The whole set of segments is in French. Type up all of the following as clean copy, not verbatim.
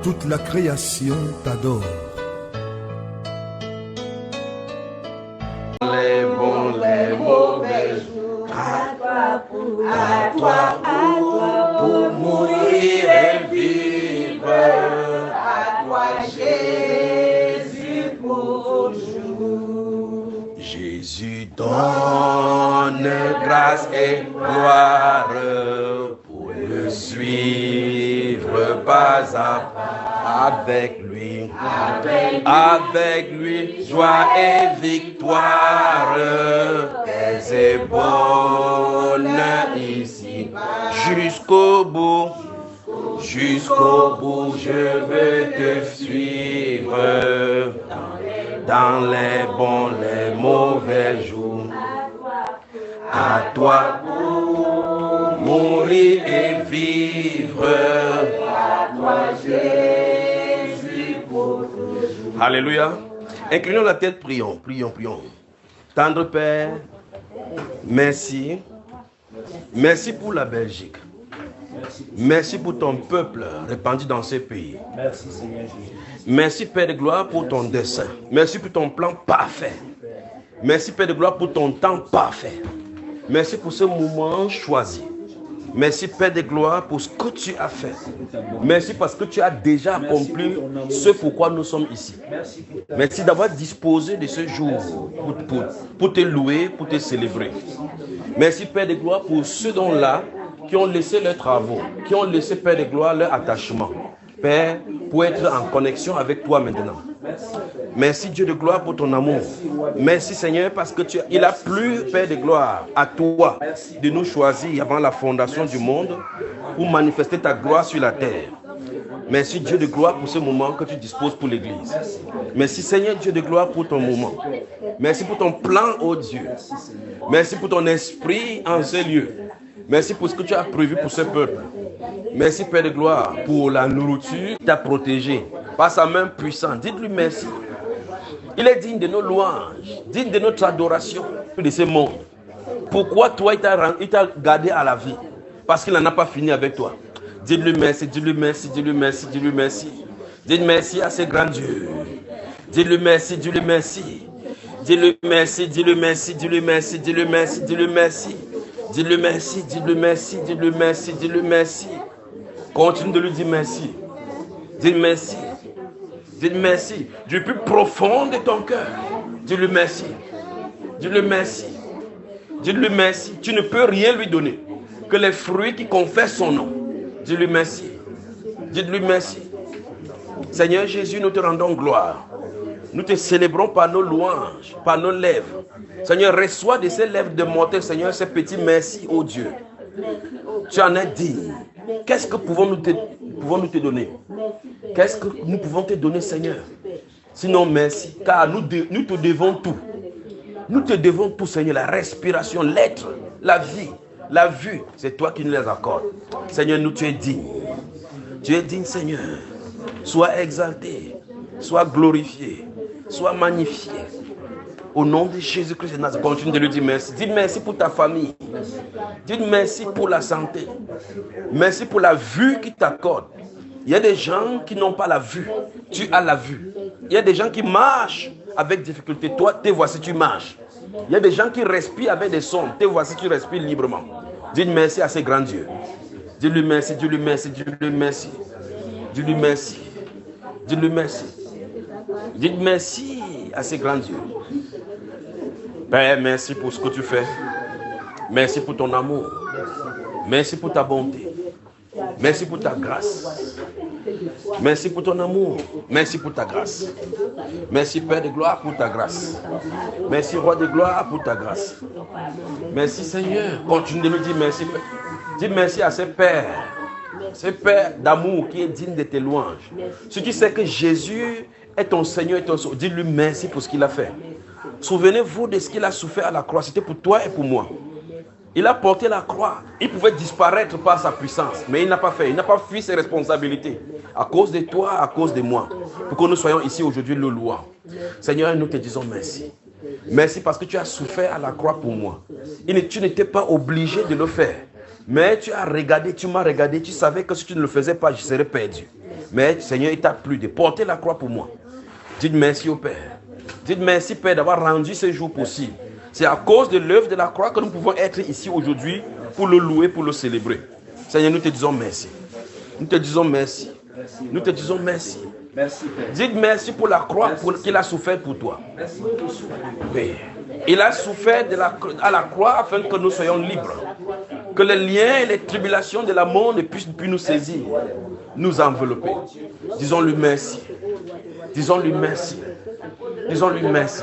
toute la création t'adore. Les bons, les mauvais jours, à toi pour mourir et vivre, à toi Jésus pour toujours. Jésus donne grâce et gloire pour le suivre pas à pas avec lui. Avec lui, joie et victoire, paix et bonheur ici. Jusqu'au bout, je veux te suivre. Dans les bons, les mauvais jours. À toi pour mourir et vivre. À toi Jésus pour toujours. Alléluia. Inclinons la tête, prions. Tendre Père, merci. Merci pour la Belgique. Merci pour ton peuple répandu dans ce pays. Merci Seigneur Jésus. Merci Père de gloire pour ton dessein. Merci pour ton plan parfait. Merci Père de gloire pour ton temps parfait. Merci pour ce moment choisi. Merci Père de gloire pour ce que tu as fait. Merci parce que tu as déjà accompli ce pourquoi nous sommes ici. Merci d'avoir disposé de ce jour pour te louer, pour te célébrer. Merci Père de gloire pour ceux dont-là qui ont laissé leurs travaux, qui ont laissé Père de gloire leur attachement. Père, pour être en connexion avec toi maintenant. Merci Dieu de gloire pour ton amour. Merci Seigneur parce que il a plu Père de gloire à toi de nous choisir avant la fondation du monde pour manifester ta gloire sur la terre. Merci Dieu de gloire pour ce moment que tu disposes pour l'église. Merci Seigneur Dieu de gloire pour ton moment. Merci pour ton plan, ô Dieu. Merci pour ton esprit en ce lieu. Merci pour ce que tu as prévu pour ce peuple. Merci Père de gloire pour la nourriture qui t'a protégé par sa main puissante. Dites-lui merci. Il est digne de nos louanges, digne de notre adoration de ce monde. Pourquoi toi il t'a gardé à la vie? Parce qu'il n'en a pas fini avec toi. Dites-lui merci, dites-lui merci, dites-lui merci, dites-lui merci. Dites merci à ce grand Dieu. Dites-lui merci, dites-lui merci. Dis-lui merci, dis-lui merci, dis-lui merci, dis-lui merci, dis-lui merci. Dis-lui merci, dis-lui merci, dis-lui merci, dis-lui merci. Continue de lui dire merci. Dis merci. Dis merci. Du plus profond de ton cœur. Dis-lui merci. Dis-lui merci. Dis-lui merci. Tu ne peux rien lui donner que les fruits qui confessent son nom. Dis-lui merci. Dis-lui merci. Seigneur Jésus, nous te rendons gloire. Nous te célébrons par nos louanges, par nos lèvres. Seigneur, reçois de ces lèvres de mortels, Seigneur, ces petits merci, ô Dieu. Tu en es digne. Qu'est-ce que pouvons-nous te donner? Qu'est-ce que nous pouvons te donner, Seigneur? Sinon, merci. Car nous te devons tout. Nous te devons tout, Seigneur. La respiration, l'être, la vie, la vue, c'est toi qui nous les accordes. Seigneur, nous, tu es digne. Tu es digne, Seigneur. Sois exalté. Sois glorifié. Sois magnifié. Au nom de Jésus-Christ de Nazareth, continue de lui dire merci. Dis merci pour ta famille. Dis merci pour la santé. Merci pour la vue qu'il t'accorde. Il y a des gens qui n'ont pas la vue. Tu as la vue. Il y a des gens qui marchent avec difficulté. Toi, te voici, tu marches. Il y a des gens qui respirent avec des sons. Te voici, tu respires librement. Dis merci à ce grand Dieu. Dis-lui merci, dis-lui merci, dis-lui merci. Dis-lui merci. Dis-lui merci. Dites merci à ce grand Dieu. Père, merci pour ce que tu fais. Merci pour ton amour. Merci pour ta bonté. Merci pour ta grâce. Merci pour ton amour. Merci pour ta grâce. Merci Père de gloire pour ta grâce. Merci Roi de gloire pour ta grâce. Merci Seigneur. Continue de nous dire merci. Dis merci à ce Père. Ce Père d'amour qui est digne de tes louanges. Si tu sais que Jésus est ton Seigneur et ton Sauveur, dis-lui merci pour ce qu'il a fait. Souvenez-vous de ce qu'il a souffert à la croix. C'était pour toi et pour moi. Il a porté la croix. Il pouvait disparaître par sa puissance. Mais il n'a pas fait. Il n'a pas fui ses responsabilités. À cause de toi, à cause de moi. Pour que nous soyons ici aujourd'hui le louant. Seigneur, nous te disons merci. Merci parce que tu as souffert à la croix pour moi. Tu n'étais pas obligé de le faire. Mais tu as regardé, tu m'as regardé, tu savais que si tu ne le faisais pas, je serais perdu. Mais Seigneur, il t'a plu de porter la croix pour moi. Dites merci au Père. Dites merci, Père, d'avoir rendu ce jour possible. C'est à cause de l'œuvre de la croix que nous pouvons être ici aujourd'hui pour le louer, pour le célébrer. Seigneur, nous te disons merci. Nous te disons merci. Nous te disons merci. Dites merci pour la croix qu'il a souffert pour toi. Oui. Il a souffert à la croix afin que nous soyons libres. Que les liens et les tribulations de la mort ne puissent plus nous saisir, nous envelopper. Disons-lui merci. Disons-lui merci. Disons-lui merci.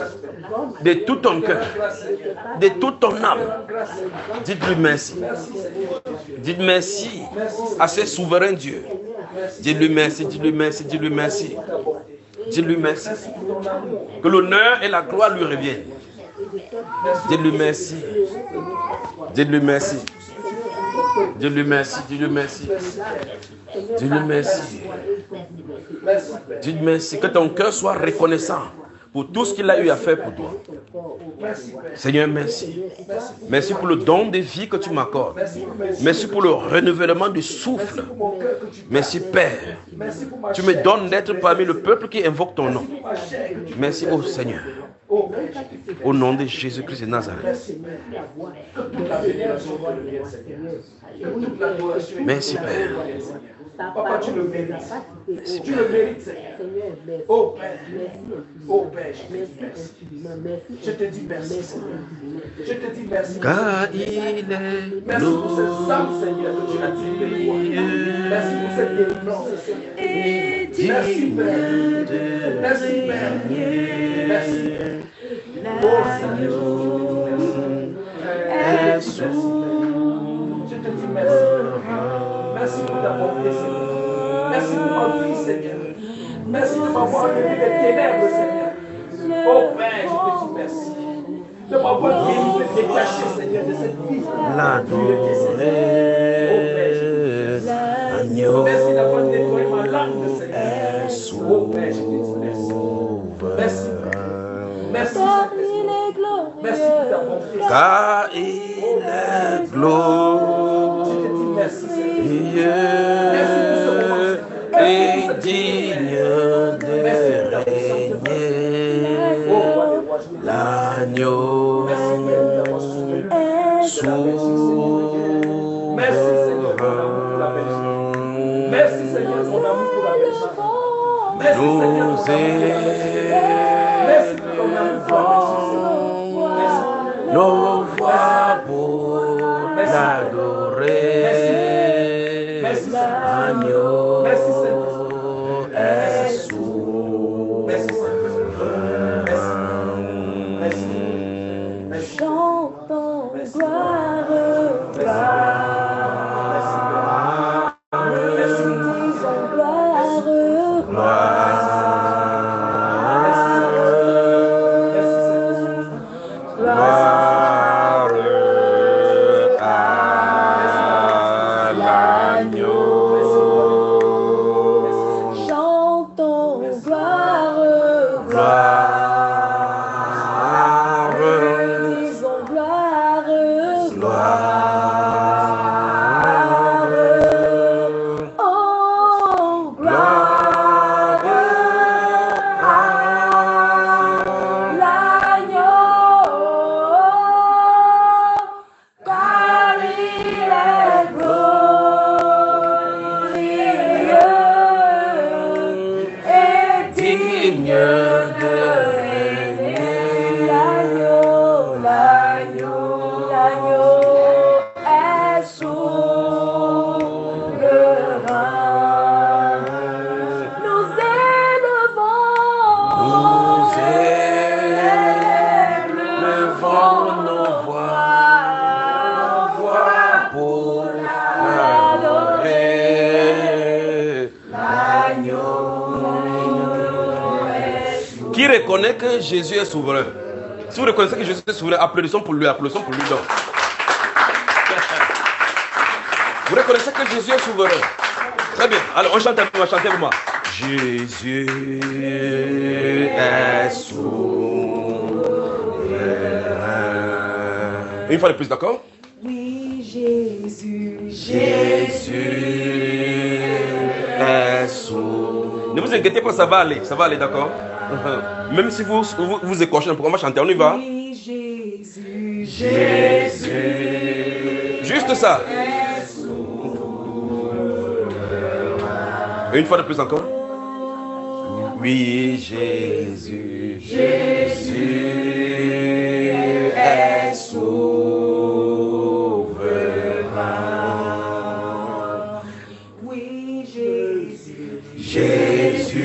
De tout ton cœur, de toute ton âme. Dites-lui merci. Dites merci à ce souverain Dieu. Dites-lui merci, dites-lui merci, dites-lui merci. Dites-lui merci. Que l'honneur et la gloire lui reviennent. Dites-lui merci. Dites-lui merci. Dites-lui merci, dites-lui merci. Dites-lui merci. Dites merci. Que ton cœur soit reconnaissant pour tout ce qu'il a eu à faire pour toi. Seigneur, merci. Merci pour le don de vie que tu m'accordes. Merci pour le renouvellement du souffle. Merci, Père. Tu me donnes d'être parmi le peuple qui invoque ton nom. Merci, ô Seigneur. Au nom de Jésus-Christ de Nazareth. Merci, Père. Papa, tu le mérites. Merci, Tu le mérites. Oh Père. Oh Père, je te dis merci. Je te dis merci. Car il est Merci pour cette âme, Seigneur, que tu as tiré de moi. Merci pour cette délivrance, Seigneur. Merci, Père. Merci, Père. Merci, Père. Oh Seigneur, merci. Je te dis merci. Merci pour ta bonté, Seigneur. Merci pour ma vie, Seigneur. Merci de m'avoir enlevé des ténèbres, Seigneur. Oh Père, je te dis merci. De m'avoir guéri, de détacher, Seigneur, de cette vie. l'adorer. Merci d'avoir nettoyé ma langue, Seigneur. Oh Père, je te dis merci. Merci. Merci, Seigneur. Merci pour ta bonté. Car il est glorieux. Je te dis merci, Seigneur. Merci pour ce moment, Seigneur. Et digne de régner, l'agneau souverain. Merci Seigneur, mon amour pour la Belgique. Merci Seigneur, mon amour pour la Belgique. Merci Seigneur, mon amour pour la Belgique. Merci pour ton amour pour la Belgique. Nos voix pour l'adorer. Merci Seigneur. Agneau Merci Seigneur. est souverain. Merci Seigneur. Merci. Merci. Chantons gloire, disons gloire, chantons gloire, disons gloire, oh gloire à l'agneau, car il est glorieux et digne de régner. L'agneau est souverain. Nous élevons nos voix pour l'adorer. Qui reconnaît que Jésus est souverain? Si vous reconnaissez que Jésus est souverain, applaudissons pour lui donc. Vous reconnaissez que Jésus est souverain? Très bien. Alors on chante avec moi, chantez avec moi. Jésus est souverain. Une fois de plus, d'accord? oui, Jésus, Jésus est sauveur. Ne vous inquiétez pas, ça va aller, d'accord? Même si vous écorchez un peu, on va chanter, on y va. Oui, Jésus, Jésus. Juste ça. Une fois de plus encore. Oui, Jésus, Jésus est souverain. Oui, Jésus, Jésus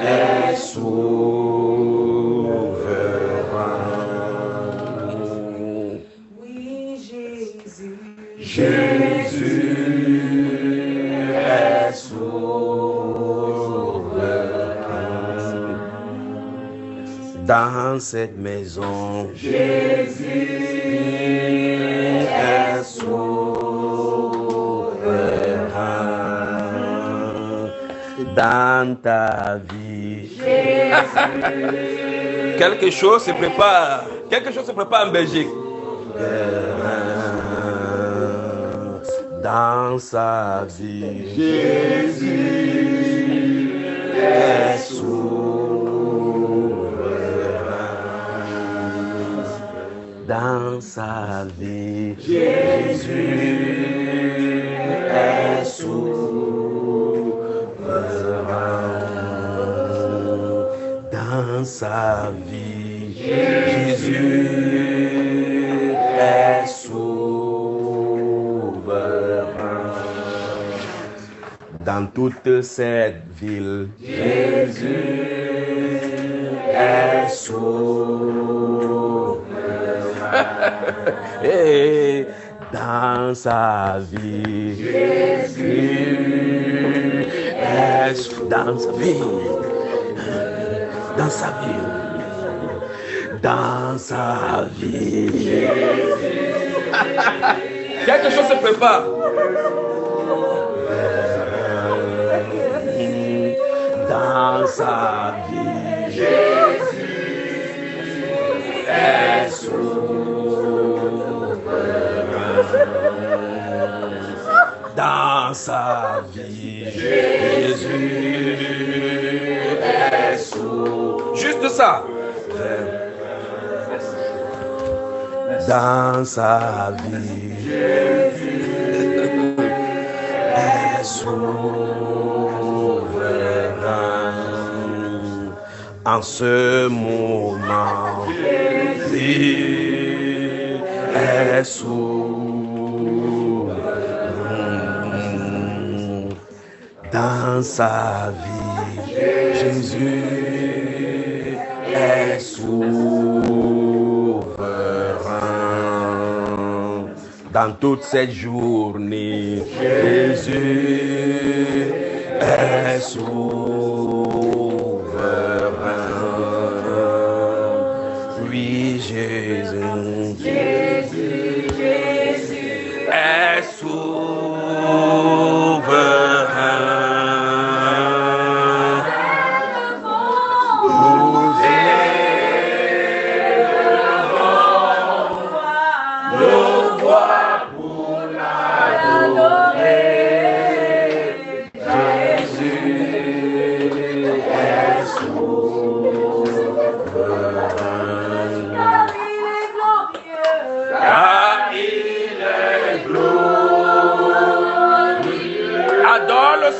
est souverain. oui, Jésus, Jésus est souverain. Dans cette maison, Jésus est souverain. Dans ta vie, quelque chose se prépare. Quelque chose se prépare en Belgique. Dans sa vie, Jésus est souverain. Dans sa vie, Jésus est souverain. Dans sa vie, Jésus est souverain. Dans toute cette ville, Jésus est souverain. Et dans sa vie, Jésus est dans sa vie. Dans sa vie. Dans sa vie. Quelque chose se prépare. Dans sa vie, Jésus est souverain. Dans sa vie, Jésus est souverain. Juste ça. Dans sa vie, Jésus est souverain. En ce moment, Jésus est souverain. Dans sa vie, Jésus est souverain. Dans toute cette journée, Jésus est souverain. Oui, Jésus, est souverain.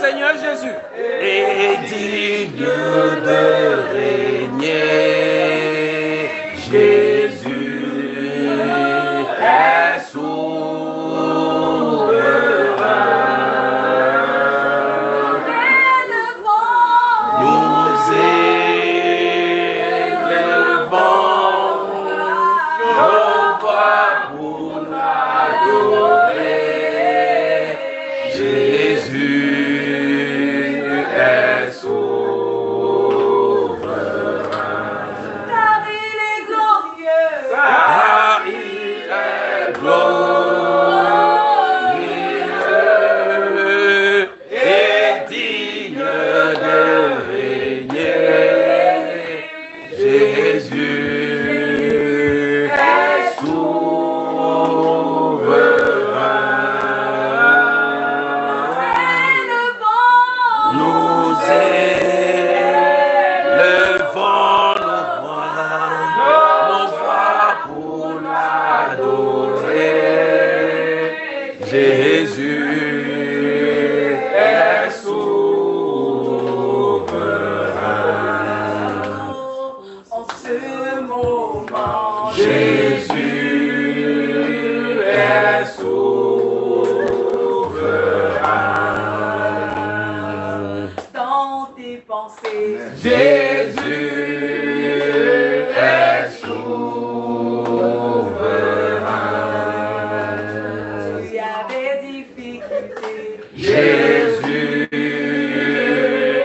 Seigneur Jésus est digne de régner. Jésus est souverain. Nous élevons nos voix pour l'adorer. Jésus est souverain. car il est glorieux. Car il est glorieux et digne de régner. Jésus est souverain. Jésus est souverain. En ce moment, Jésus est souverain. dans tes pensées, Jésus est souverain. tu as des difficultés, Jésus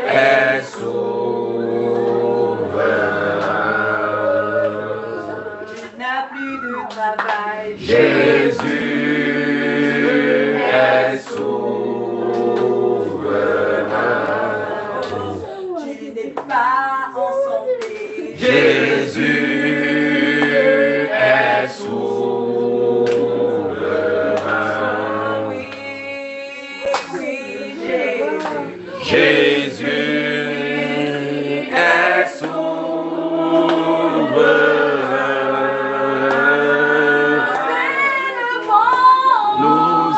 est souverain. tu n'as plus de travail, Jésus est souverain. tu n'es pas en santé, Jésus est souverain. oui, oui, Jésus. Jésus est souverain. Nous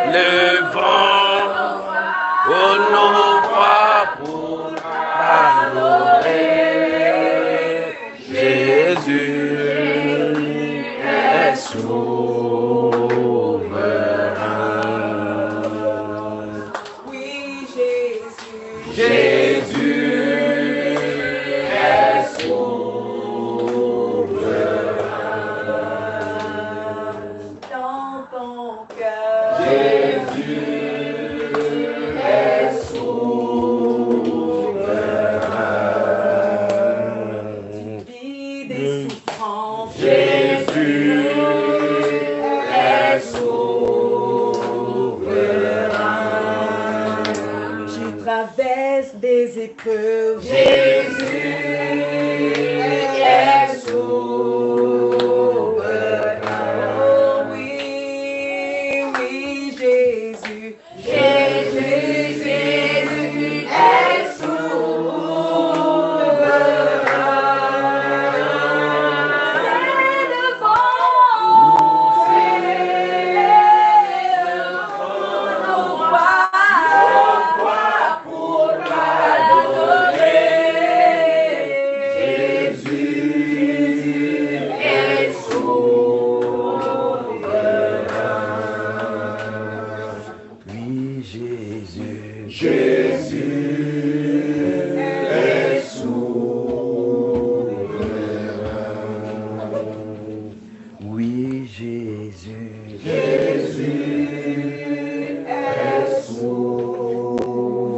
élevons nos voix pour adorer. Jésus est souverain. Oui, Jésus. Jésus est souverain. Dans ton cœur, Jésus est souverain. vis des souffrances, Jésus est souverain. tu traverses des épreuves, Jésus est souverain. oui, oui, Jésus. Jésus est Oui, Jésus. Jésus est souverain. Oui, Jésus. Jésus est souverain.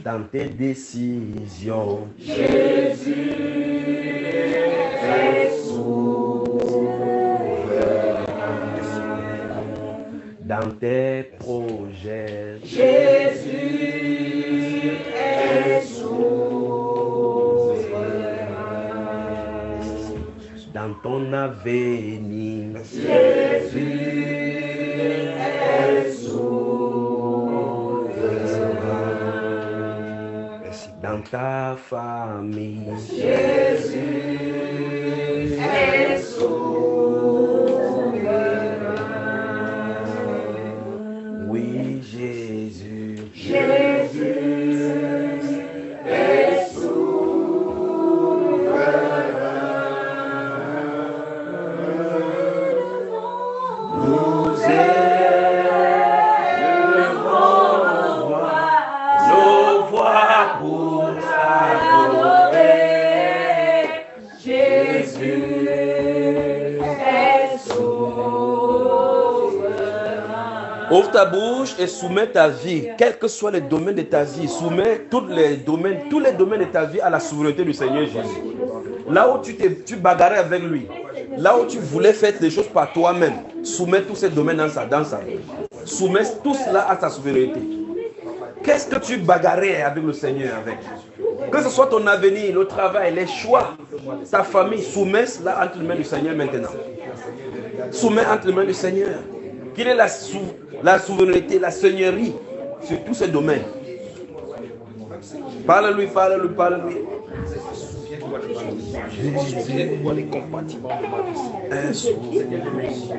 Dans tes décisions, Jésus est souverain. Dans tes projets, Jésus est souverain. Dans ton avenir, Jésus est souverain. Dans ta famille, Jésus est souverain. Oui, Jésus. Jésus est souverain. Nous élevons nos voix pour adorer. Jésus est souverain. Ouvre ta bouche et soumets ta vie, quels que soient les domaines de ta vie. Soumets tous les domaines de ta vie à la souveraineté du Seigneur Jésus. Là où tu bagarrais avec lui, là où tu voulais faire des choses par toi-même, soumets tous ces domaines dans sa vie. Soumets tout cela à sa souveraineté. Qu'est-ce que tu bagarrais avec le Seigneur avec? Que ce soit ton avenir, le travail, les choix, ta famille, soumets cela entre les mains du Seigneur maintenant. Soumets entre les mains du Seigneur. Qu'il ait la souveraineté, la seigneurie sur tous ces domaines. Parle-lui, parle-lui, parle-lui. Délivre-moi les compartiments de ma vie. Seigneur, merci.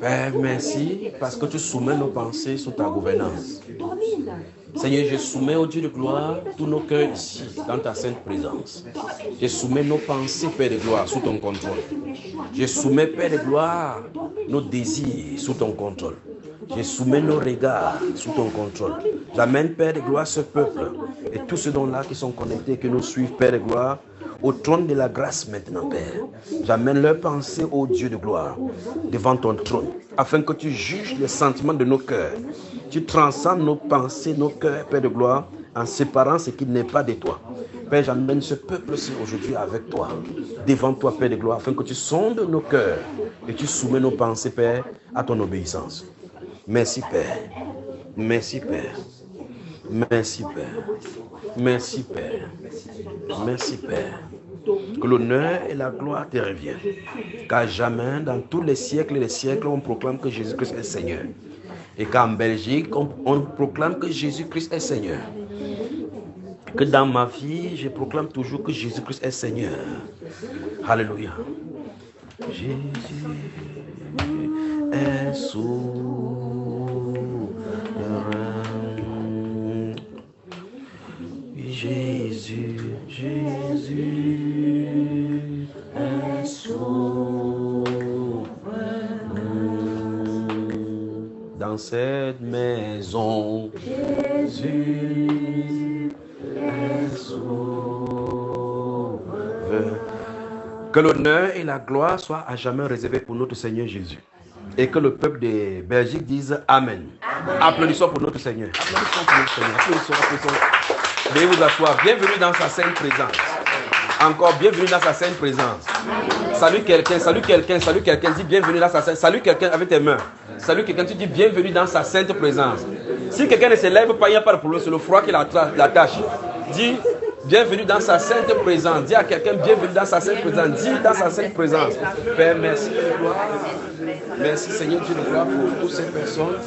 Père, merci parce que tu soumets nos pensées sous ta gouvernance. Seigneur, je soumets au Dieu de gloire tous nos cœurs ici, dans ta sainte présence. Je soumets nos pensées, Père de gloire, sous ton contrôle. Je soumets, Père de gloire, nos désirs sous ton contrôle. Je soumets nos regards sous ton contrôle. J'amène, Père de gloire, ce peuple et tous ceux dont là qui sont connectés, qui nous suivent, Père de gloire, au trône de la grâce maintenant, Père. J'amène leurs pensées au Dieu de gloire, devant ton trône, afin que tu juges les sentiments de nos cœurs. Tu transcendes nos pensées, nos cœurs, Père de gloire, en séparant ce qui n'est pas de toi. Père, j'amène ce peuple-ci aujourd'hui avec toi, devant toi, Père de gloire, afin que tu sondes nos cœurs et tu soumets nos pensées, Père, à ton obéissance. Merci, Père. Merci, Père. Merci, Père. Merci, Père. Merci, Père. Que l'honneur et la gloire te reviennent. Qu'à jamais, dans tous les siècles et les siècles, on proclame que Jésus-Christ est Seigneur. Et qu'en Belgique, on proclame que Jésus-Christ est Seigneur. Que dans ma vie, je proclame toujours que Jésus-Christ est Seigneur. Alléluia. Jésus est souverain. Jésus, Jésus est souverain. Dans cette maison, Jésus est souverain. Que l'honneur et la gloire soient à jamais réservés pour notre Seigneur Jésus. Et que le peuple de Belgique dise Amen. Amen. Applaudissons pour notre Seigneur. Applaudissons pour notre Seigneur. Applaudissons. Veuillez vous asseoir. Bienvenue dans sa sainte présence. Encore bienvenue dans sa sainte présence. Salue quelqu'un. Dis bienvenue dans sa sainte. Salue quelqu'un avec tes mains. Salue quelqu'un. Tu dis bienvenue dans sa sainte présence. Si quelqu'un ne se lève pas, il n'y a pas de problème. C'est le froid qui l'attache. Dis bienvenue dans sa sainte présence. Dis à quelqu'un bienvenue dans sa sainte présence. Dis dans sa sainte présence. Père, merci. Merci Seigneur Dieu de gloire pour toutes ces personnes.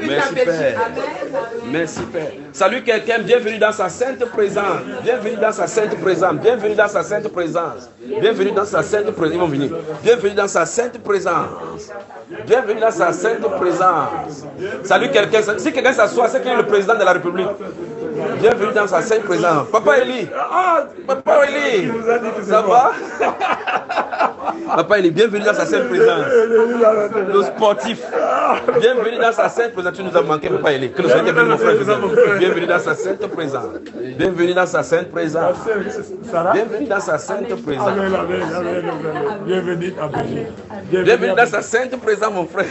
Merci Père. Merci Père. Salut quelqu'un, bienvenue dans sa sainte présence. Bienvenue dans sa sainte présence. Bienvenue dans sa sainte présence. Bienvenue dans sa sainte présence. Ils vont venir. Bienvenue dans sa sainte présence. Bienvenue dans sa sainte présence. Salut quelqu'un. Si quelqu'un s'assoit, c'est qu'il est le président de la République. Bienvenue dans sa sainte présence. Papa Eli. Papa Eli. Ça va? Papa Eli, bienvenue dans sa sainte présence. Le sportif. Bienvenue dans sa sainte présence. Tu nous as manqué, Papa Eli. Que le Seigneur bénisse mon frère. Bienvenue dans sa sainte présence. Bienvenue dans sa sainte présence. Bienvenue dans sa sainte présence. Bienvenue dans sa sainte présence, mon frère.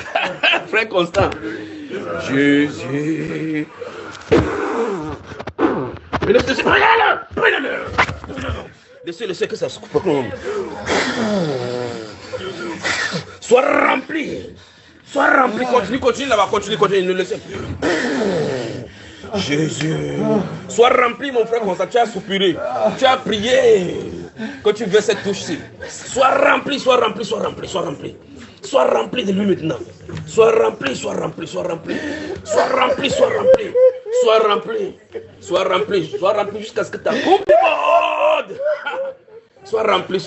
Frère Constant. Jésus. Laissez que ça se coupe. Sois rempli. Continue là-bas, continue. Ne laissez. Jésus. Sois rempli, mon frère, comme ça. Tu as soupiré. Tu as prié. Que tu veux cette touche-ci. Sois rempli. Sois rempli de lui maintenant. Sois rempli jusqu'à ce que ta coupe déborde. Sois rempli.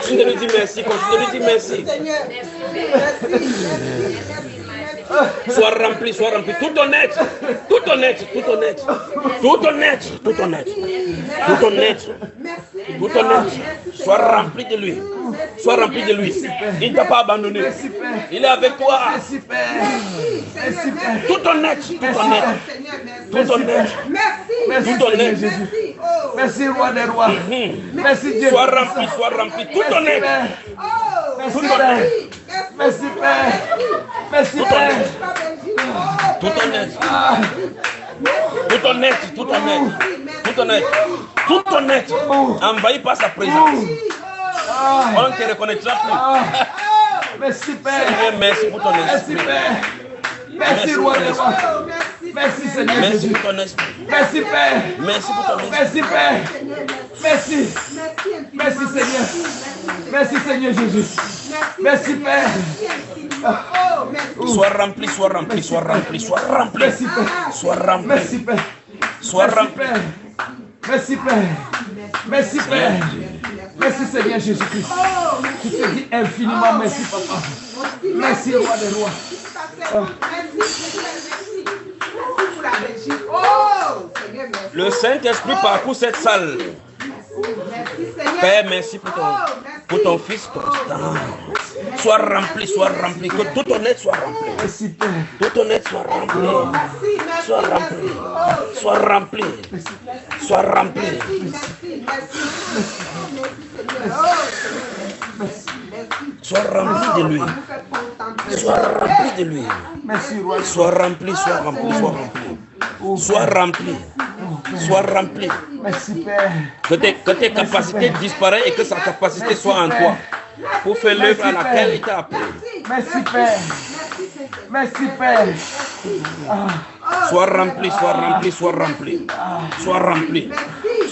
Continue de lui dire merci. Continue de lui dire merci. Sois rempli, sois rempli. Tout honnête. Tout honnête. Tout honnête. Tout honnête. Tout honnête. Tout honnête. Tout honnête. Sois rempli de lui. Sois rempli de lui. Il ne t'a pas abandonné. Il est avec toi. Tout honnête. Tout honnête. Tout honnête. Tout honnête. Merci, roi des rois. Merci, Dieu. Sois rempli, sois rempli. Tout honnête. Tout honnête. Merci, Père. Merci, Père. Tout honnête. Tout honnête. Tout honnête. Tout honnête. Tout honnête. Envahi par sa présence. On ne te reconnaîtra plus. Merci, Père. Seigneur, merci pour ton Merci, esprit. Père. Merci, roi des rois. Merci, Seigneur Merci Jésus. pour ton esprit. Merci, Père. Merci pour ton esprit. Merci, Père. Merci. Merci, Seigneur. Merci, Seigneur Jésus. Merci, Père. Sois rempli, sois rempli, sois rempli, sois rempli. Merci, Père. Sois rempli. Merci, Père. Sois Merci, rempli. Père. Merci, Père. Merci, Père. Merci, Seigneur Jésus-Christ. Je te dis infiniment merci, Papa. Merci, roi des rois. Le Saint-Esprit parcourt cette salle. Père, merci pour ton Fils constant. Sois rempli, que tout ton être soit rempli. Merci, Père. Tout ton être soit rempli. Sois rempli. Sois rempli. Sois rempli. Sois rempli de lui. Sois rempli de lui. Merci, roi. Sois rempli, sois rempli, sois rempli. Sois rempli. Sois rempli. Merci, Père. Que tes capacités disparaissent et que sa capacité soit en toi. Pour faire l'œuvre à laquelle il t'a appelé. Merci, Père. Merci, Père. Sois rempli, sois rempli, sois rempli. Sois rempli.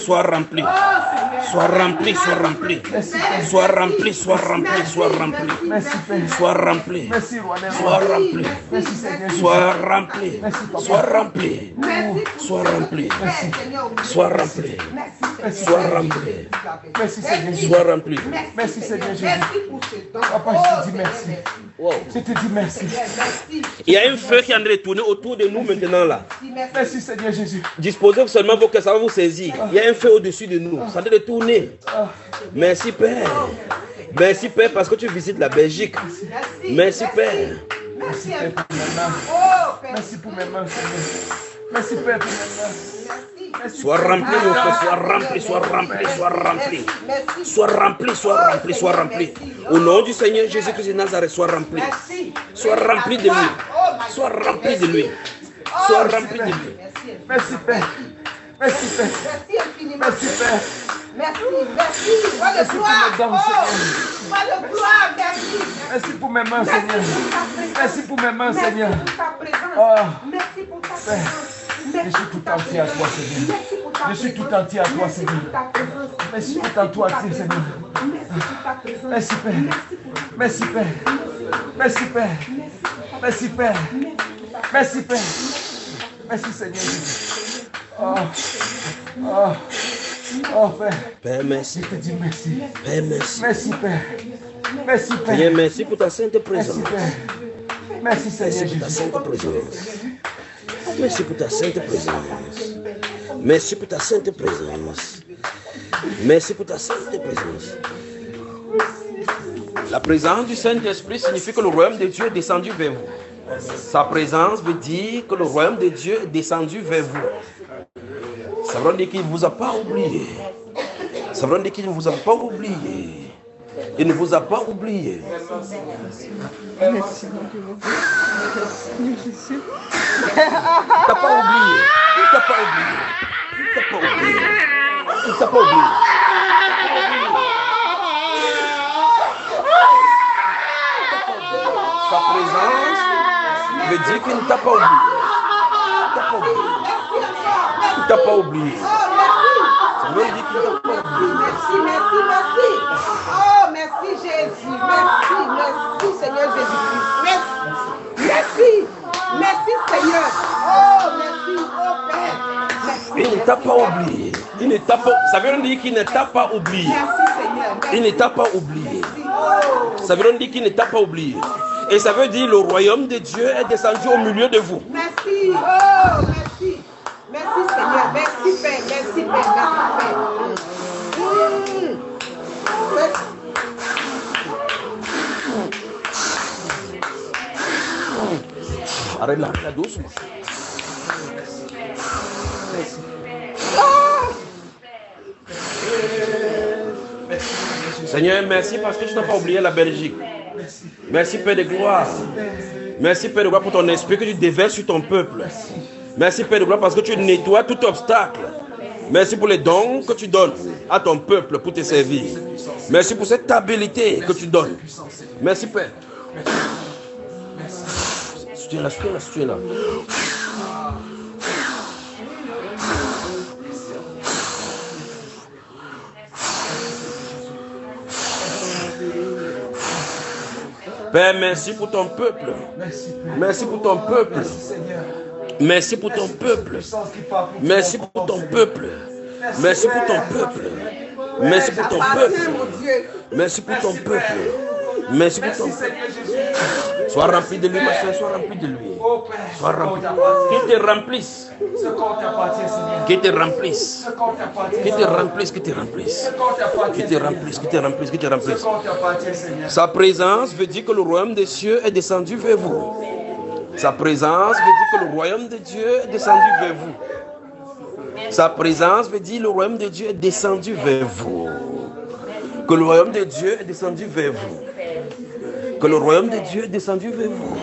Sois rempli. Sois rempli, sois rempli. Sois rempli, sois rempli, sois rempli. Merci, Père. Sois rempli. Merci, roi des Sois rois. rempli. Merci, Seigneur. Sois rempli. Sois rempli. Sois rempli. Sois rempli. Sois rempli. Merci, Seigneur Jésus. Sois rempli. Merci, Seigneur Jésus. Papa, je te dis merci. Wow. Je te dis merci. Il y a un feu qui est en train de tourner autour de nous maintenant là. Merci, Seigneur Jésus. Disposez seulement vos cœurs, ça va vous saisir. Il y a un feu au-dessus de nous. Ça doit tourner. Merci Père. Merci Père parce que tu visites la Belgique. Merci Père. Merci, Père, pour mes mains. Merci pour mes mains, Seigneur. Merci, Père, pour mes mains. Merci, Sois rempli, mon frère. Sois rempli, sois rempli, sois rempli. Sois rempli, sois rempli, sois rempli. Au nom du Seigneur Jésus-Christ de Nazareth, sois rempli. Sois rempli de lui. Sois rempli de lui. Sois rempli de lui. Merci, Père. Merci, Père. Merci, Père. Merci, Roi de gloire, merci. Merci pour mes mains, Seigneur. Merci pour mes mains, Seigneur. Merci pour ta présence. Je suis tout entier à toi, Seigneur. Je suis tout entier à toi, Seigneur. Merci pour ta toi, Seigneur. Merci, Père. Merci, Père. Merci, Père. Merci, Père. Merci, Père. Merci, Seigneur Jésus. Oh, Père. Père, merci. Je te dis merci. Père, merci. Merci, Père. Merci, Père. Seigneur, merci pour ta sainte présence. Merci, Père. Merci, Seigneur Merci pour ta Jésus. sainte présence. Merci pour ta sainte présence. Merci pour ta sainte présence. Merci pour ta sainte présence. La présence du Saint-Esprit signifie que le royaume de Dieu est descendu vers vous. Sa présence veut dire que le royaume de Dieu est descendu vers vous. Ça veut dire qu'il ne vous a pas oublié. Ça veut dire qu'il ne vous a pas oublié. Il ne vous a pas oublié. Merci, mon Dieu. Jésus. Il t'a pas oublié. Il t'a pas oublié. Il t'a pas oublié. Il t'a pas oublié. Sa présence veut dire qu'il ne t'a pas oublié. Il t'a pas oublié. Ça veut dire qu'il ne t'a pas oublié. Merci. Oh, merci Jésus. Merci, Seigneur Jésus-Christ. Merci, Seigneur. Oh, merci, oh Père. Merci. Il ne t'a pas oublié. Il ne t'a pas. Ça veut dire qu'il ne t'a pas oublié. Merci, Seigneur. Il ne t'a pas oublié. Ça veut dire qu'il ne t'a pas oublié. Et ça veut dire le royaume de Dieu est descendu au milieu de vous. Merci. Oh, merci. Merci Seigneur. Merci Père. Merci Père. Merci Père. Arrête là, doucement. Seigneur, merci parce que tu n'as pas oublié la Belgique. Merci Père de gloire. Merci Père de gloire pour ton esprit que tu déverses sur ton peuple. Merci Père de gloire parce que tu nettoies tout obstacle. Merci pour les dons que tu donnes à ton peuple pour te servir. Merci pour cette habilité que tu donnes. Merci Père. Soutiens-la. Père, merci pour ton peuple. Merci pour ton peuple. Merci pour ton peuple. Merci pour ton peuple. Merci pour ton peuple. Merci pour ton peuple. Merci pour ton peuple. Merci pour ton peuple. Sois rempli de lui, ma soeur, sois rempli de lui. Sois rempli. Qu'il te remplisse. Qu'il te remplisse. Qu'il te remplisse, qu'il te remplisse. Qu'il te remplisse, qu'il te remplisse, qu'il te remplisse. Sa présence veut dire que le royaume des cieux est descendu vers vous. Sa présence veut dire que le royaume de Dieu est descendu vers vous. Sa présence veut dire que le royaume de Dieu est descendu vers vous. Que le royaume de Dieu est descendu vers vous. Que le royaume de Dieu est descendu vers vous.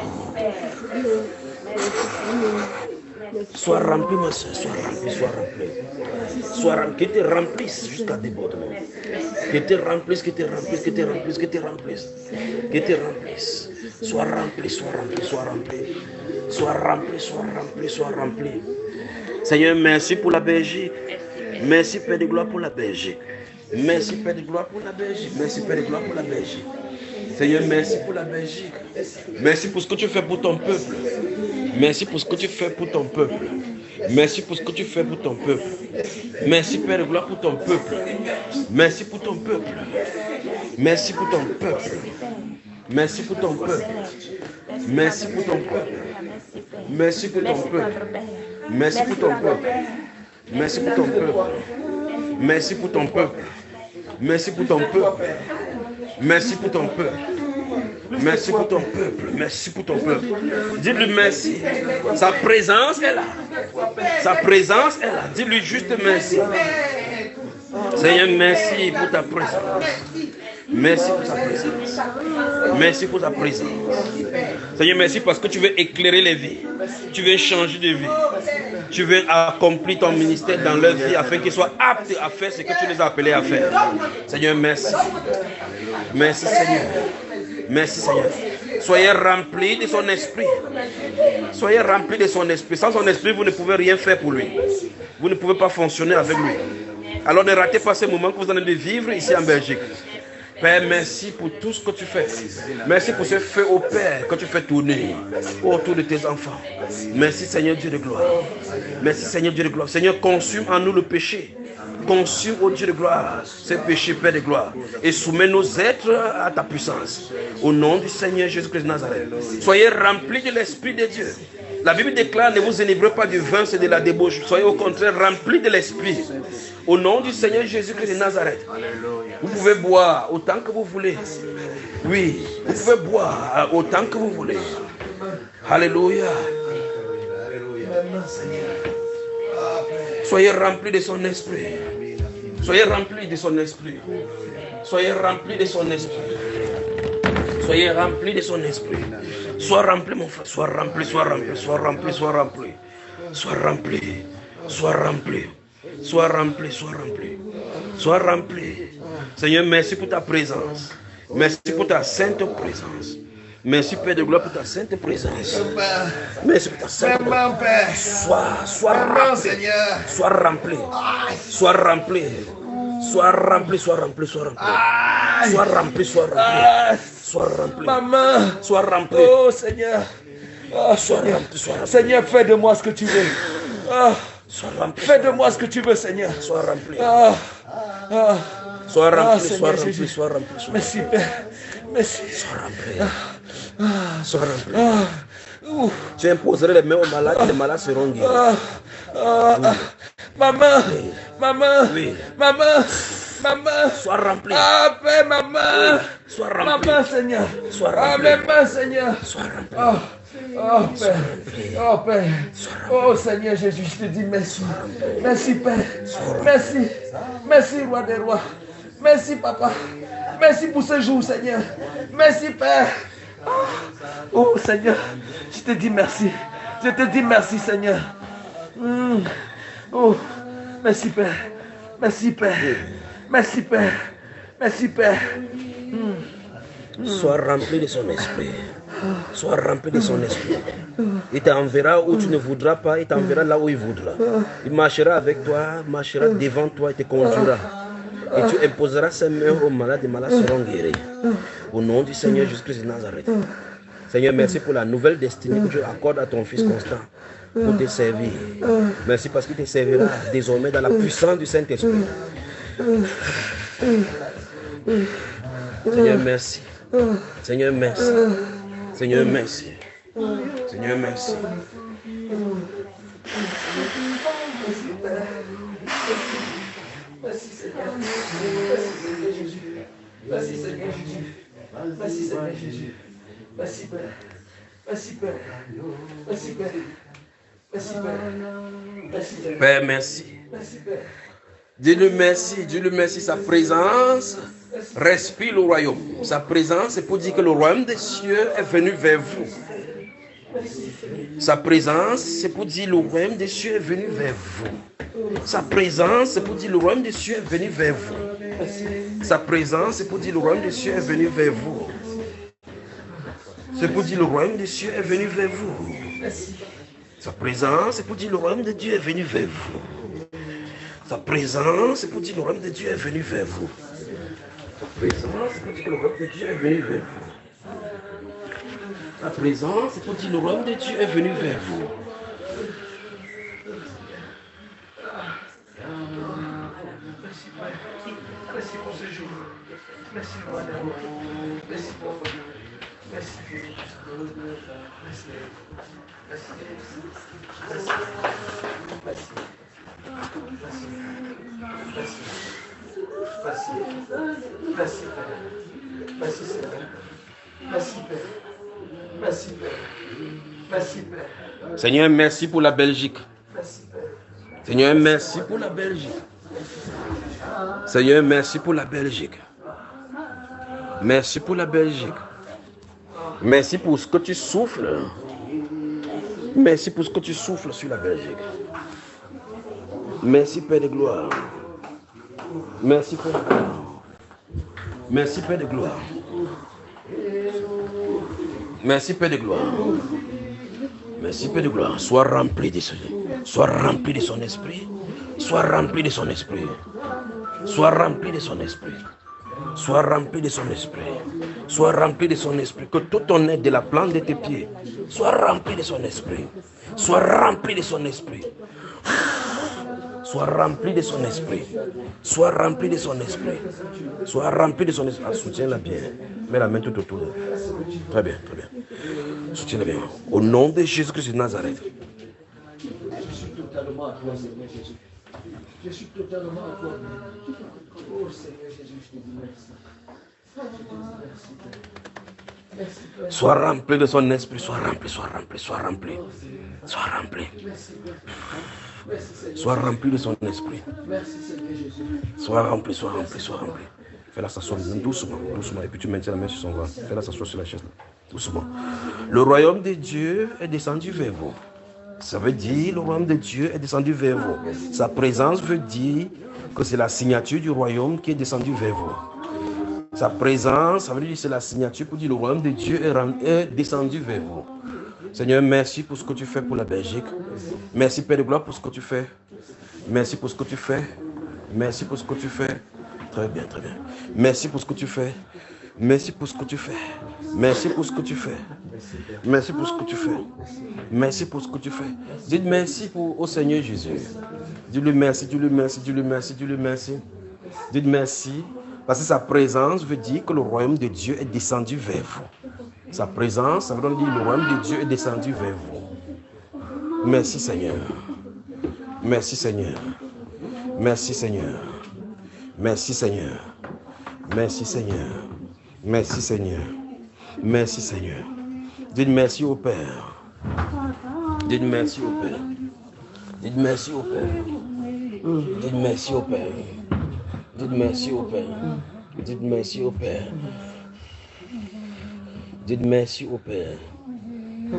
Sois rempli, ma soeur, sois rempli, sois rempli. Sois rempli, qu'il te remplisse jusqu'à débordement. Qu'il te remplisse, qu'il te remplisse, qu'il te remplisse, qu'il te remplisse. Qu'il te remplisse. Sois rempli, sois rempli, sois rempli. Sois rempli, sois rempli, sois rempli. Seigneur, merci pour la Belgique. Merci Père de gloire pour la Belgique. Merci Père de gloire pour la Belgique. Merci Père de gloire pour la Belgique. Seigneur, merci pour la Belgique. Merci pour ce que tu fais pour ton peuple. Merci pour ce que tu fais pour ton peuple. Merci pour ce que tu fais pour ton peuple. Merci Père de gloire pour ton peuple. Merci pour ton peuple. Merci pour ton peuple. Merci pour ton peuple. Merci pour ton peuple. Merci pour ton peuple. Merci pour ton peuple. Merci pour ton peuple. Merci pour ton peuple. Merci pour ton peuple. Merci pour ton peuple. Merci pour ton peuple. Merci pour ton peuple. Dis-lui merci. Sa présence est là. Sa présence est là. Dis-lui juste merci. Seigneur, merci pour ta présence. Merci pour ta présence. Merci pour ta présence. Seigneur, merci parce que tu veux éclairer les vies. Tu veux changer de vie. Tu veux accomplir ton ministère dans leur vie afin qu'ils soient aptes à faire ce que tu les as appelés à faire. Seigneur, merci. Merci Seigneur. Merci Seigneur. Soyez remplis de son esprit. Soyez remplis de son esprit. Sans son esprit, vous ne pouvez rien faire pour lui. Vous ne pouvez pas fonctionner avec lui. Alors ne ratez pas ce moment que vous en allez vivre ici en Belgique. Père, merci pour tout ce que tu fais. Merci pour ce feu au Père que tu fais tourner autour de tes enfants. Merci Seigneur Dieu de gloire. Merci Seigneur Dieu de gloire. Seigneur, consume en nous le péché. Consume, ô Dieu de gloire, ces péchés, Père de gloire, et soumets nos êtres à ta puissance. Au nom du Seigneur Jésus-Christ de Nazareth. Soyez remplis de l'Esprit de Dieu. La Bible déclare, ne vous enivrez pas du vin, c'est de la débauche. Soyez au contraire remplis de l'Esprit. Au nom du Seigneur Jésus-Christ de Nazareth. Vous pouvez boire autant que vous voulez. Oui, vous pouvez boire autant que vous voulez. Alléluia. Soyez remplis de son esprit. Soyez remplis de son esprit. Soyez remplis de son esprit. Soyez remplis de son esprit. Sois rempli, mon frère. Sois rempli, sois rempli, sois rempli, sois rempli. Sois rempli, sois rempli. Sois rempli, sois rempli. Sois rempli. Seigneur, merci pour ta présence. Merci pour ta sainte présence. Merci Père de gloire pour ta sainte présence. Merci pour ta sainte présence. Sois rempli. Sois rempli. Sois rempli. Sois rempli, sois rempli, sois rempli. Sois rempli, sois rempli. Sois rempli. Maman. Sois rempli. Oh Seigneur. Oh, Sois rempli, sois rempli. Seigneur, fais de moi ce que tu veux. Oh, Sois rempli. fais de moi ce que tu veux, Seigneur. Sois rempli. Oh, oh, Sois rempli, sois Seigneur rempli, Jésus. sois rempli, sois Merci, Père. Merci. rempli. Sois rempli. Tu imposerais les mains aux malades, les malades seront guéris. Maman, maman, Oui. maman, maman. Sois rempli. Ah, Père, maman. Sois rempli. Maman, Seigneur. Sois Ah, rempli. maman, Seigneur. Sois rempli. Oh, Père. Oh, Père. Oh, Seigneur Jésus, je te dis merci. Merci, Père. Merci. Merci, Roi des Rois. Merci, Papa. Merci pour ce jour, Seigneur. Merci, Père. Oh, Seigneur, je te dis merci. Je te dis merci, Seigneur. Oh, merci, Père. Merci, Père. Merci, Père. Merci, Père. Sois rempli de son esprit. Sois rempli de son esprit. Il t'enverra où tu ne voudras pas, il t'enverra là où il voudra. Il marchera avec toi, marchera devant toi et te conduira. Et tu imposeras ses mains aux malades, les malades seront guéris. Au nom du Seigneur Jésus-Christ de Nazareth. Seigneur, merci pour la nouvelle destinée que tu accordes à ton Fils Constant pour te servir. Merci parce qu'il te servira désormais dans la puissance du Saint-Esprit. Seigneur, merci. Seigneur, merci. Seigneur, merci. Seigneur, merci. Merci, Seigneur. Merci, Seigneur Jésus. Merci, Seigneur Jésus. Merci, Seigneur Jésus. Merci, Père. Merci, Père. Merci, Père. Merci, Père. Merci, Père. Père, merci. Merci, Père. Dis-lui merci, sa présence respire le royaume. Sa présence, c'est pour dire que le royaume des cieux est venu vers vous. Sa présence, c'est pour dire le royaume des cieux est venu vers vous. Sa présence, c'est pour dire le royaume des cieux est venu vers vous. Sa présence, c'est pour dire le royaume des cieux est venu vers vous. C'est pour dire le royaume des cieux est venu vers vous. Sa présence, c'est pour dire le royaume de Dieu est venu vers vous. Sa présence, c'est pour dire le royaume de Dieu est venu vers vous. Sa présence, c'est pour dire que le royaume de Dieu est venu vers vous. Sa présence, c'est pour dire le royaume de Dieu est venu vers vous. Merci pour ce jour. Merci, Roi des Rois. Merci pour votre. Merci. Merci. Merci. Merci. Merci. Merci. Merci, Père. Merci, Seigneur. Merci, Père. Merci, Père. Merci, Père. Seigneur, merci pour la Belgique. Merci, Père. Seigneur, merci pour la Belgique. Seigneur, merci pour la Belgique. Merci pour la Belgique. Merci pour ce que tu souffles. Merci pour ce que tu souffles sur la Belgique. Merci, Père de gloire. Merci, Père de gloire. Merci, Père de gloire. Merci, Père de gloire. Merci, Père de gloire. Sois rempli de son esprit. Sois rempli de son esprit. Sois rempli de son esprit. Sois rempli de son esprit. Sois rempli de son esprit. Sois rempli de son esprit. Que tout ton être de la plante de tes pieds soit rempli de son esprit. Sois rempli de son esprit. Sois rempli de son esprit. Sois rempli de son esprit. Sois rempli de son esprit. Ah, soutiens-la bien. Mets la main tout autour de. Très bien, très bien. Soutiens-la bien. Au nom de Jésus-Christ de Nazareth. Je suis totalement à toi, Seigneur Jésus. Je suis totalement à toi. Oh Seigneur Jésus, je te dis merci. Merci, Père. Merci, Père. Sois rempli de son esprit. Sois rempli, sois rempli, sois rempli. Sois rempli. Merci, Père. Merci, Seigneur. Sois rempli de son esprit. Merci, Seigneur Jésus. Sois rempli, sois rempli, sois rempli. Fais-la s'asseoir doucement, doucement. Et puis tu maintiens la main sur son ventre. Fais-la s'asseoir sur la chaise. Doucement. Le royaume de Dieu est descendu vers vous. Ça veut dire le royaume de Dieu est descendu vers vous. Sa présence veut dire que c'est la signature du royaume qui est descendue vers vous. Sa présence, ça veut dire que c'est la signature pour dire le royaume de Dieu est descendu vers vous. Seigneur, merci pour ce que tu fais pour la Belgique. Merci, Père de gloire, pour ce que tu fais. Merci pour ce que tu fais. Merci pour ce que tu fais. Très bien, très bien. Merci pour ce que tu fais. Merci pour ce que tu fais. Merci pour ce que tu fais. Merci pour ce que tu fais. Merci pour ce que tu fais. Dites merci au Seigneur Jésus. Dis-lui merci, dis-lui merci, dis-lui merci, dis-lui merci. Dites merci. Parce que sa présence veut dire que le royaume de Dieu est descendu vers vous. Sa présence, ça veut dire que le royaume de Dieu est descendu vers vous. Merci Seigneur. Merci Seigneur. Merci Seigneur. Merci Seigneur. Merci Seigneur. Merci Seigneur. Merci Seigneur. Dites merci au Père. Dites merci au Père. Dites merci au Père. Dites merci au Père. Dites merci au Père. Dites merci au Père. Dites merci au Père.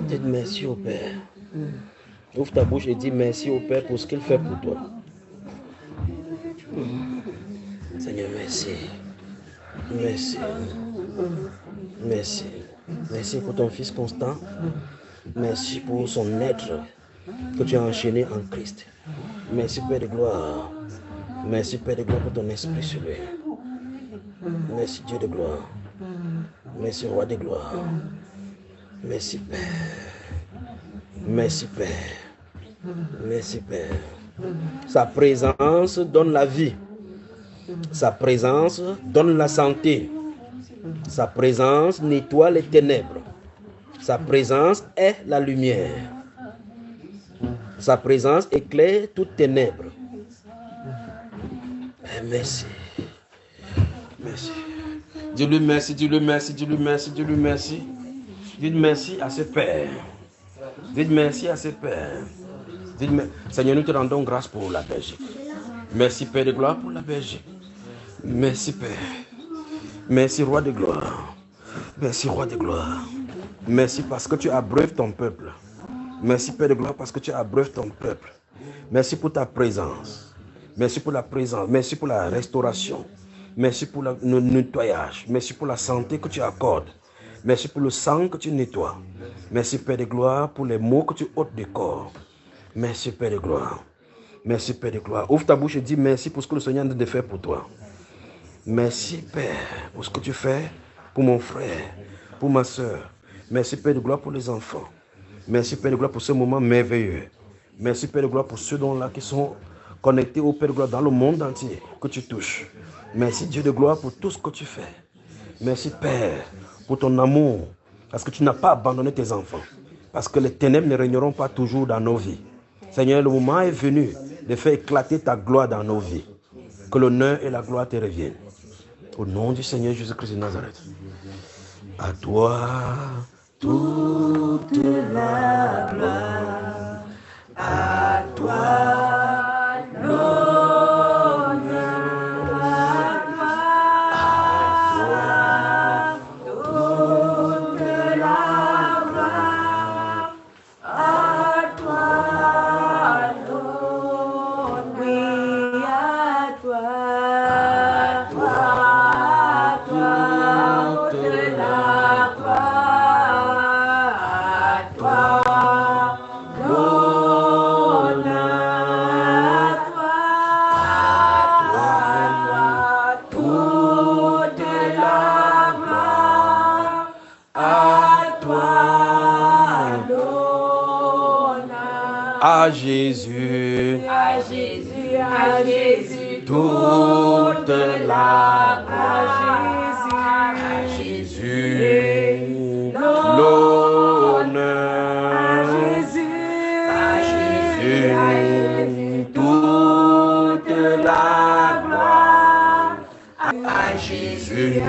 Dites merci au Père. Ouvre ta bouche et dis merci au Père pour ce qu'il fait pour toi. Seigneur, merci. Merci. Merci. Merci pour ton Fils Constant. Merci pour son être que tu as enchaîné en Christ. Merci Père de gloire. Merci Père de gloire pour ton esprit sur lui. Merci Dieu de gloire. Merci Roi de gloire. Merci Père. Merci Père. Merci Père. Sa présence donne la vie. Sa présence donne la santé. Sa présence nettoie les ténèbres. Sa présence est la lumière. Sa présence éclaire toutes ténèbres. Merci. Merci. Dis-lui merci, dis-lui merci, dis-lui merci, dis-lui merci. Dites merci à ce Père. Dites merci à ce Père. Dites, Seigneur, nous te rendons grâce pour la Belgique. Merci Père de gloire pour la Belgique. Merci Père. Merci Roi de gloire. Merci Roi de gloire. Merci parce que tu abreuves ton peuple. Merci Père de gloire parce que tu abreuves ton peuple. Merci pour ta présence. Merci pour la présence. Merci pour la restauration. Merci pour le nettoyage. Merci pour la santé que tu accordes. Merci pour le sang que tu nettoies. Merci Père de gloire pour les mots que tu ôtes du corps. Merci Père de gloire. Merci Père de gloire. Ouvre ta bouche et dis merci pour ce que le Seigneur a de faire pour toi. Merci Père pour ce que tu fais pour mon frère, pour ma soeur. Merci Père de gloire pour les enfants. Merci Père de gloire pour ce moment merveilleux. Merci Père de gloire pour ceux là qui sont connectés au Père de gloire dans le monde entier que tu touches. Merci Dieu de gloire pour tout ce que tu fais. Merci Père pour ton amour parce que tu n'as pas abandonné tes enfants. Parce que les ténèbres ne régneront pas toujours dans nos vies. Seigneur, le moment est venu de faire éclater ta gloire dans nos vies. Que l'honneur et la gloire te reviennent. Au nom du Seigneur Jésus-Christ de Nazareth. À toi toute la gloire. À toi l'honneur. À toi toute la gloire. À toi l'honneur. Oui, à toi. À Jésus, À Jésus, à Jésus, toute la à à Jésus, l'honneur. À Jésus, toute la gloire. À Jésus,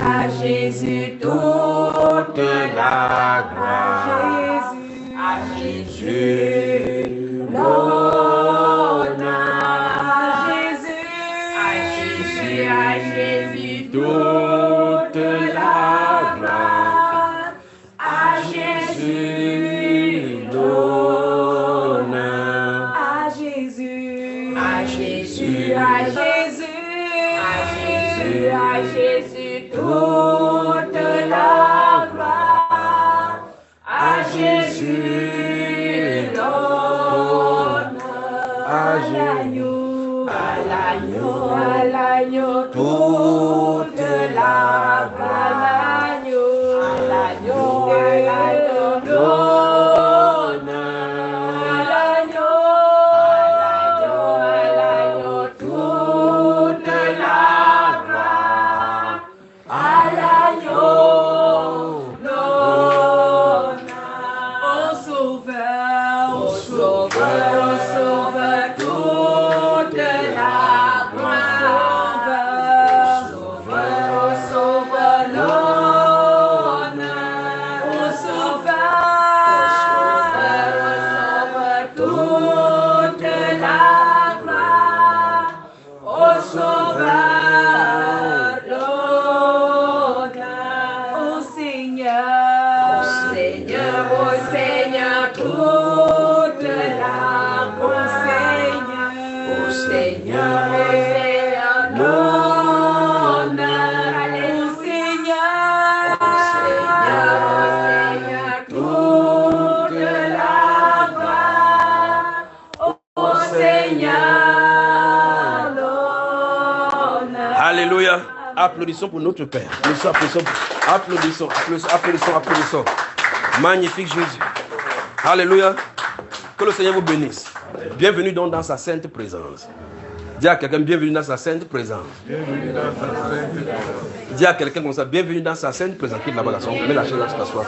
toute la gloire. À Jésus, l'honneur. À Jésus, toute la gloire. À Jésus, l'honneur. À Jésus, À Jésus, à Jésus, à Jésus, toute la gloire. À Jésus, l'honneur. à L'agneau, à l'agneau, toute la gloire. À l'agneau, l'honneur. À l'agneau, toute la Sauveur, toute la gloire. Au Sauveur, l'honneur. Au Sauveur, toute la gloire. Au Sauveur, l'honneur. Au Seigneur, au Seigneur, toute la gloire. Au Seigneur, l'honneur. Au Seigneur, toute la gloire. Au Seigneur, l'honneur. Alléluia. Applaudissons pour notre Père. Applaudissons. Magnifique Jésus. Alléluia. Que le Seigneur vous bénisse. Bienvenue donc dans sa sainte présence. Dis à quelqu'un, bienvenue dans sa sainte présence. Dis à quelqu'un comme ça, bienvenue dans sa sainte présence. Quitte là-bas, mets la chaise là, tu t'assois.